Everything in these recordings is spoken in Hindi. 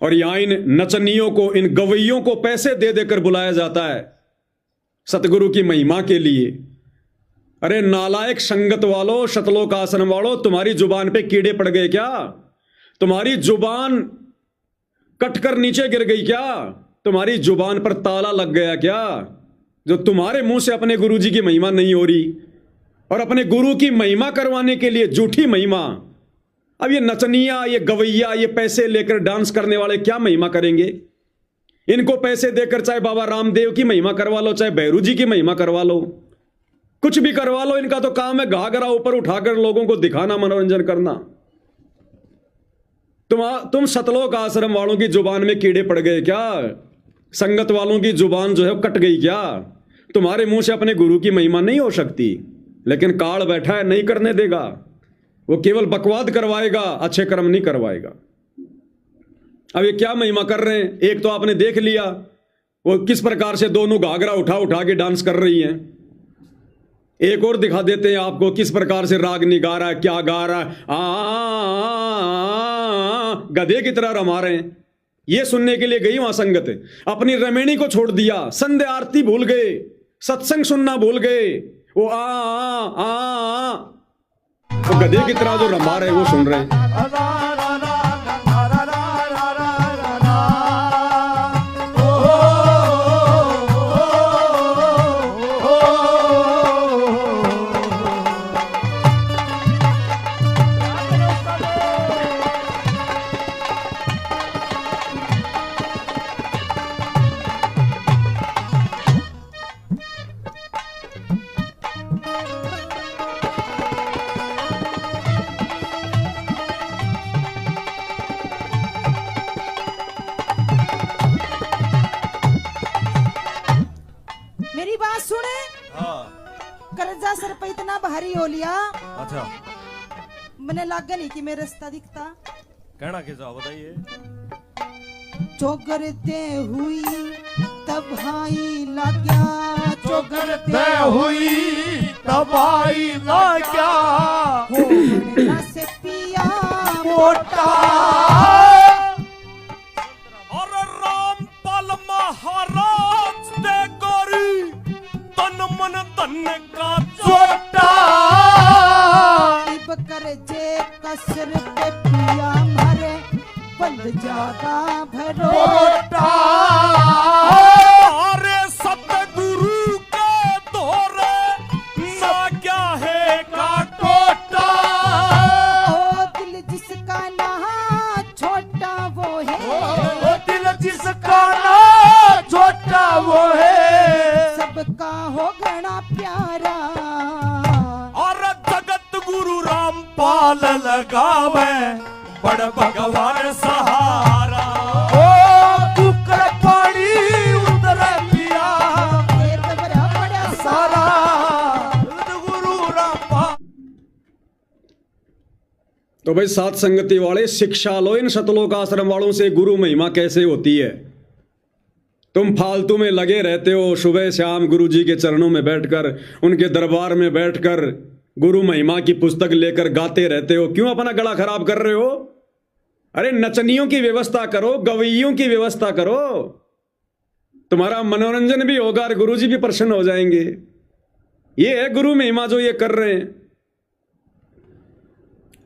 और यहां इन नचनियों को, इन गवैयों को पैसे दे देकर बुलाया जाता है सतगुरु की महिमा के लिए। अरे नालायक संगत वालों, शतलोक आश्रम वालों, तुम्हारी जुबान पे कीड़े पड़ गए क्या? तुम्हारी जुबान कटकर नीचे गिर गई क्या? तुम्हारी जुबान पर ताला लग गया क्या? जो तुम्हारे मुंह से अपने गुरु जी की महिमा नहीं हो रही, और अपने गुरु की महिमा करवाने के लिए झूठी महिमा। अब ये नचनिया, ये गवैया, ये पैसे लेकर डांस करने वाले क्या महिमा करेंगे? इनको पैसे देकर चाहे बाबा रामदेव की महिमा करवा लो, चाहे भैरू जी की महिमा करवा लो, कुछ भी करवा लो, इनका तो काम है घाघरा ऊपर उठाकर लोगों को दिखाना, मनोरंजन करना। तुम सतलोक आश्रम वालों की जुबान में कीड़े पड़ गए क्या? संगत वालों की जुबान जो है कट गई क्या? तुम्हारे मुंह से अपने गुरु की महिमा नहीं हो सकती, लेकिन काल बैठा है, नहीं करने देगा। वो केवल बकवाद करवाएगा, अच्छे कर्म नहीं करवाएगा। अब ये क्या महिमा कर रहे हैं? एक तो आपने देख लिया वो किस प्रकार से दोनों घाघरा उठा उठा के डांस कर रही हैं। एक और दिखा देते हैं आपको किस प्रकार से राग नहीं गा रहा है, क्या गा रहा है, गधे की तरह रमा रहे हैं। ये सुनने के लिए गई वहां संगत, अपनी रमेणी को छोड़ दिया, संध्या आरती भूल गए, सत्संग सुनना भूल गए, वो वो गधे की तरह जो रमा रहे वो सुन रहे हैं। मेरी बात सुने। कर्जा सर पे इतना भारी हो लिया। अच्छा, मैंने लगा नहीं कि मेरा रास्ता दिखता। कहना कैसा बताइए। चौगरते हुई तबाही लाग्या, चौगरते हुई तबाही लाग्या, होना से पिया मोटा और रामपाल महाराज दे गोरी तन मन धन का चोटा। इब कर जे कसर पे पिया मारे बंद जागा भरोटा। अरे सतगुरु के धोरे ना क्या है का टोटा। ओ दिल जिसका ना छोटा वो है, ओ दिल जिसका ना छोटा वो है, सबका हो गणा प्यारा। और जगत गुरु रामपाल लगावे बड़ भगवान सहारा। ओ कुकर पानी उतर लिया ये तो बड़ा बड़ा सारा गुरु रामपाल। तो भाई सात संगति वाले, शिक्षा लो इन सतलोक आश्रम वालों से गुरु महिमा कैसे होती है। तुम फालतू में लगे रहते हो, सुबह शाम गुरु जी के चरणों में बैठकर, उनके दरबार में बैठकर गुरु महिमा की पुस्तक लेकर गाते रहते हो। क्यों अपना गला खराब कर रहे हो? अरे नचनियों की व्यवस्था करो, गवैयों की व्यवस्था करो, तुम्हारा मनोरंजन भी होगा और गुरु जी भी प्रसन्न हो जाएंगे। ये है गुरु महिमा जो ये कर रहे हैं।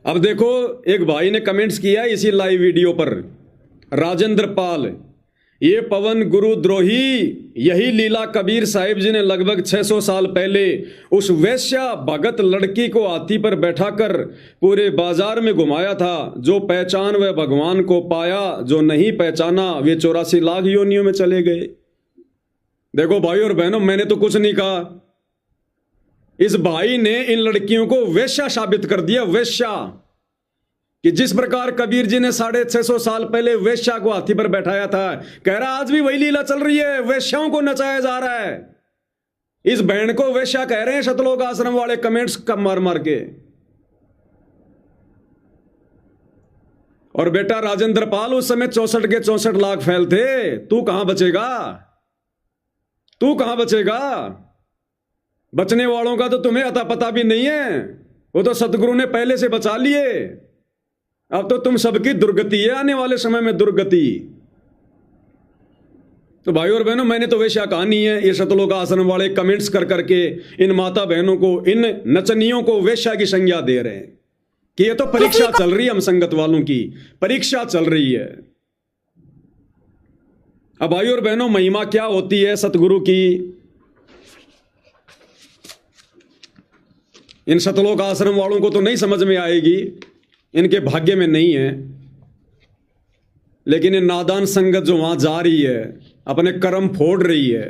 अब देखो, एक भाई ने कमेंट्स किया इसी लाइव वीडियो पर, राजेंद्र पाल, ये पवन गुरु द्रोही, यही लीला कबीर साहिब जी ने लगभग 600 साल पहले उस वैश्या भगत लड़की को हाथी पर बैठाकर पूरे बाजार में घुमाया था। जो पहचान वह भगवान को पाया, जो नहीं पहचाना वे 84 लाख योनियों में चले गए। देखो भाई और बहनों, मैंने तो कुछ नहीं कहा, इस भाई ने इन लड़कियों को वेश्या साबित कर दिया। वेश्या कि जिस प्रकार कबीर जी ने 650 साल पहले वेश्या को हाथी पर बैठाया था, कह रहा आज भी वही लीला चल रही है, वेश्याओं को नचाया जा रहा है। इस बहन को वेश्या कह रहे हैं सतलोक आश्रम वाले कमेंट्स कम मार मार के। और बेटा राजेंद्र पाल, उस समय 64 के 64 लाख फैल थे, तू कहां बचेगा? तू कहां बचेगा? बचने वालों का तो तुम्हें अता पता भी नहीं है, वो तो सतगुरु ने पहले से बचा लिए। अब तो तुम सबकी दुर्गति है, आने वाले समय में दुर्गति। तो भाई और बहनों, मैंने तो वैसा कहा नहीं है। ये सतलोक आश्रम वाले कमेंट्स कर करके इन माता बहनों को, इन नचनियों को वेश्या की संज्ञा दे रहे हैं कि ये तो परीक्षा चल रही है, हम संगत वालों की परीक्षा चल रही है। अब भाई और बहनों, महिमा क्या होती है सतगुरु की, इन सतलोक आश्रम वालों को तो नहीं समझ में आएगी, इनके भाग्य में नहीं है। लेकिन ये नादान संगत जो वहां जा रही है, अपने कर्म फोड़ रही है,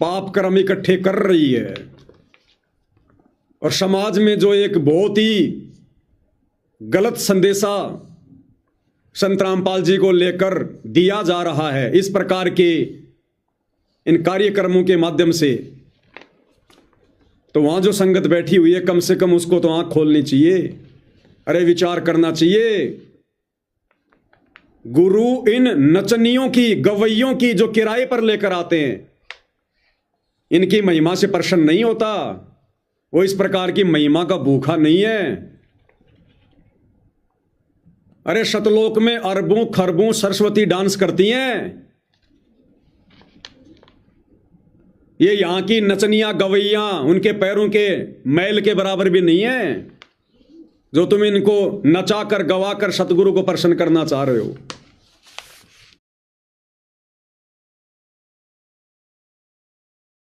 पाप कर्म इकट्ठे कर रही है, और समाज में जो एक बहुत ही गलत संदेशा संत रामपाल जी को लेकर दिया जा रहा है, इस प्रकार के इन कार्यक्रमों के माध्यम से, तो वहां जो संगत बैठी हुई है, कम से कम उसको तो आंख खोलनी चाहिए। अरे विचार करना चाहिए। गुरु इन नचनियों की, गवैयों की जो किराए पर लेकर आते हैं, इनकी महिमा से प्रसन्न नहीं होता। वो इस प्रकार की महिमा का भूखा नहीं है। अरे सतलोक में अरबों खरबों सरस्वती डांस करती हैं। ये यहां की नचनियां गवैया उनके पैरों के मैल के बराबर भी नहीं है, जो तुम इनको नचा कर गवा कर सतगुरु को प्रसन्न करना चाह रहे हो।